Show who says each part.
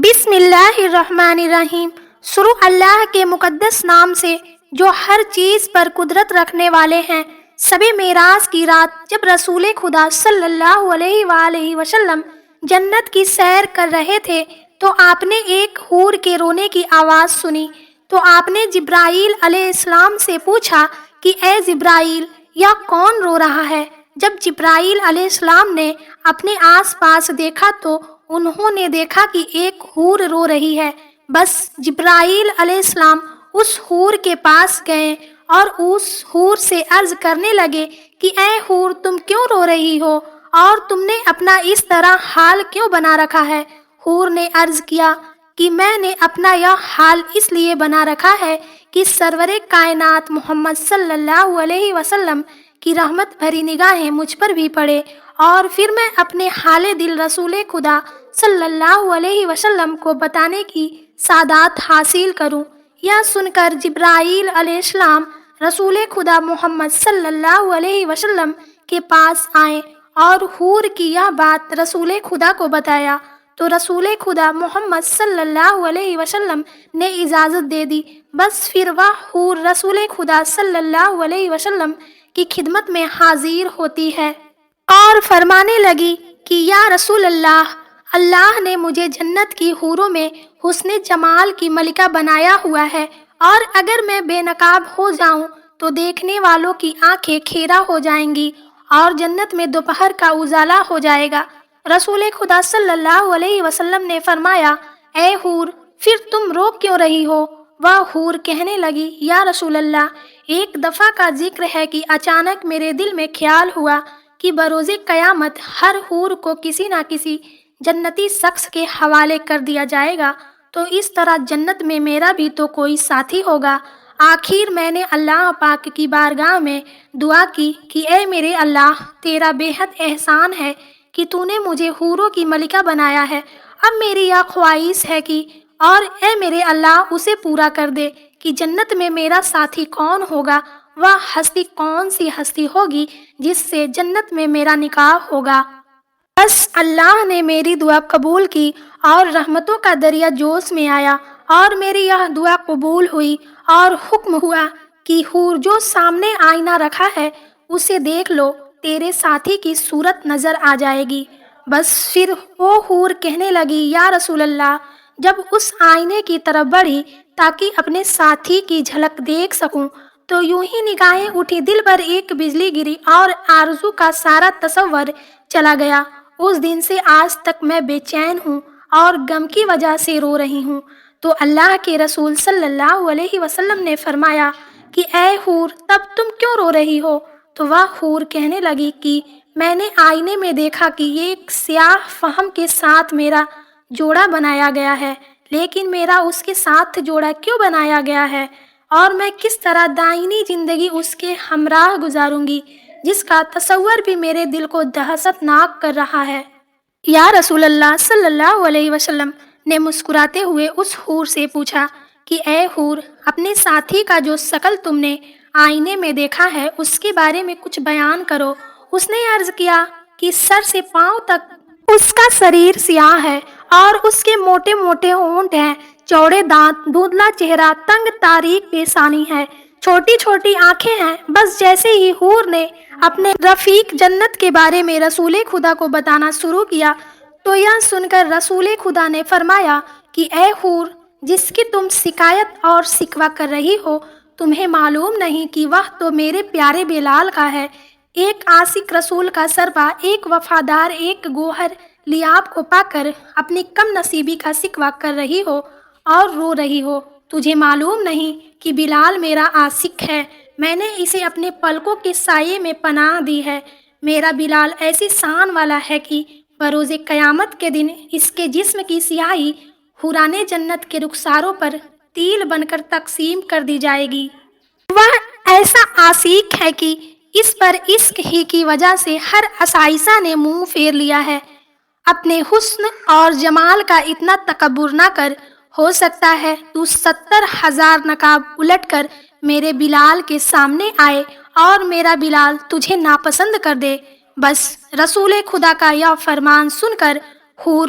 Speaker 1: بسم اللہ الرحمن الرحیم۔ شروع اللہ کے مقدس نام سے جو ہر چیز پر قدرت رکھنے والے ہیں۔ شب معراج کی رات جب رسول خدا صلی اللہ علیہ وآلہ وسلم جنت کی سیر کر رہے تھے تو آپ نے ایک حور کے رونے کی آواز سنی، تو آپ نے جبرائیل علیہ السلام سے پوچھا کہ اے جبرائیل، یہ کون رو رہا ہے؟ جب جبرائیل علیہ السلام نے اپنے آس پاس دیکھا تو انہوں نے دیکھا کہ ایک حور رو رہی ہے۔ بس جبرائیل علیہ السلام اس حور کے پاس گئے اور اس حور سے عرض کرنے لگے کہ اے حور، تم کیوں رو رہی ہو اور تم نے اپنا اس طرح حال کیوں بنا رکھا ہے؟ حور نے عرض کیا کہ میں نے اپنا یہ حال اس لیے بنا رکھا ہے کہ سرور کائنات محمد صلی اللہ علیہ وسلم کی رحمت بھری نگاہیں مجھ پر بھی پڑے، اور پھر میں اپنے حال دل رسول خدا صلی اللہ علیہ وسلم کو بتانے کی سعادت حاصل کروں۔ یہ سن کر جبرائیل علیہ السلام رسول خدا محمد صلی اللہ علیہ وسلم کے پاس آئے اور حور کی یہ بات رسول خدا کو بتایا، تو رسول خدا محمد صلی اللہ علیہ وسلم نے اجازت دے دی۔ بس پھر وہ حور رسول خدا صلی اللہ علیہ وسلم کی خدمت میں حاضر ہوتی ہے اور فرمانے لگی کہ یا رسول اللہ، اللہ نے مجھے جنت کی حوروں میں حسن جمال کی ملکہ بنایا ہوا ہے، اور اگر میں بے نقاب ہو جاؤں تو دیکھنے والوں کی آنکھیں کھیرا ہو جائیں گی اور جنت میں دوپہر کا اجالا ہو جائے گا۔ رسول خدا صلی اللہ علیہ وسلم نے فرمایا، اے حور، پھر تم رو کیوں رہی ہو؟ وہ حور کہنے لگی، یا رسول اللہ، ایک دفعہ کا ذکر ہے کہ اچانک میرے دل میں خیال ہوا کہ بروز قیامت ہر حور کو کسی نہ کسی جنتی شخص کے حوالے کر دیا جائے گا، تو اس طرح جنت میں میرا بھی تو کوئی ساتھی ہوگا۔ آخر میں نے اللہ پاک کی بارگاہ میں دعا کی کہ اے میرے اللہ، تیرا بے حد احسان ہے کہ تو نے مجھے حوروں کی ملکہ بنایا ہے۔ اب میری یہ خواہش ہے کہ اور اے میرے اللہ اسے پورا کر دے کہ جنت میں میرا ساتھی کون ہوگا، وہ ہستی کون سی ہستی ہوگی جس سے جنت میں میرا نکاح ہوگا۔ بس اللہ نے میری دعا قبول کی اور رحمتوں کا دریا جوش میں آیا، اور میری یہ دعا قبول ہوئی، اور حکم ہوا کہ حور جو سامنے آئینہ رکھا ہے اسے دیکھ لو، تیرے ساتھی کی صورت نظر آ جائے گی۔ بس پھر وہ حور کہنے لگی، یا رسول اللہ، جب اس آئینے کی طرف بڑھی تاکہ اپنے ساتھی کی جھلک دیکھ سکوں تو یوں ہی نگاہیں اٹھی، دل پر ایک بجلی گری اور آرزو کا سارا تصور چلا گیا۔ اس دن سے آج تک میں بے چین ہوں اور غم کی وجہ سے رو رہی ہوں۔ تو اللہ کے رسول صلی اللہ علیہ وسلم نے فرمایا کہ اے حور، تب تم کیوں رو رہی ہو؟ تو وہ حور کہنے لگی کہ میں نے آئینے میں دیکھا کہ ایک سیاہ فہم کے ساتھ میرا جوڑا بنایا گیا ہے، لیکن میرا اس کے ساتھ جوڑا کیوں بنایا گیا ہے، اور میں کس طرح دائمی زندگی اس کے ہمراہ گزاروں گی، جس کا تصور بھی میرے دل کو دہشت ناک کر رہا ہے۔ یا رسول اللہ صلی اللہ علیہ وسلم نے مسکراتے ہوئے اس حور سے پوچھا کہ اے حور، اپنے ساتھی کا جو شکل تم نے آئینے میں دیکھا ہے اس کے بارے میں کچھ بیان کرو۔ اس نے عرض کیا کہ سر سے پاؤں تک اس کا شریر سیاہ ہے اور اس کے موٹے موٹے ہونٹ ہیں، چوڑے دانت، دھندلا چہرہ، تنگ تاریک پیشانی ہے، چھوٹی چھوٹی آنکھیں ہیں۔ بس جیسے ہی حور نے اپنے رفیق جنت کے بارے میں رسول خدا کو بتانا شروع کیا تو یہ سن کر رسول خدا نے فرمایا کہ اے حور، جس کی تم شکایت اور شکوہ کر رہی ہو، تمہیں معلوم نہیں کہ وہ تو میرے پیارے بلال کا ہے۔ ایک عاشق رسول کا سربا، ایک وفادار، ایک گوہر لیاب کو پا کر اپنی کم نصیبی کا شکوہ کر رہی ہو اور رو رہی ہو۔ تجھے معلوم نہیں کہ بلال میرا عاشق ہے، میں نے اسے اپنے پلکوں کے سائے میں پناہ دی ہے۔ میرا بلال ایسی شان والا ہے کہ بروز قیامت کے دن اس کے جسم کی سیاہی حوران جنت کے رخساروں پر تیل بن کر تقسیم کر دی جائے گی۔ وہ ایسا عاشق ہے کہ اس پر عشق ہی کی وجہ سے ہر عائشہ نے منہ پھیر لیا ہے۔ اپنے حسن اور جمال کا اتنا تکبر نہ کر، ہو سکتا ہے تو 70,000 نقاب الٹ کر میرے بلال کے سامنے آئے اور میرا بلال تجھے ناپسند کر دے۔ بس رسول خدا کا یہ فرمان سن کر حور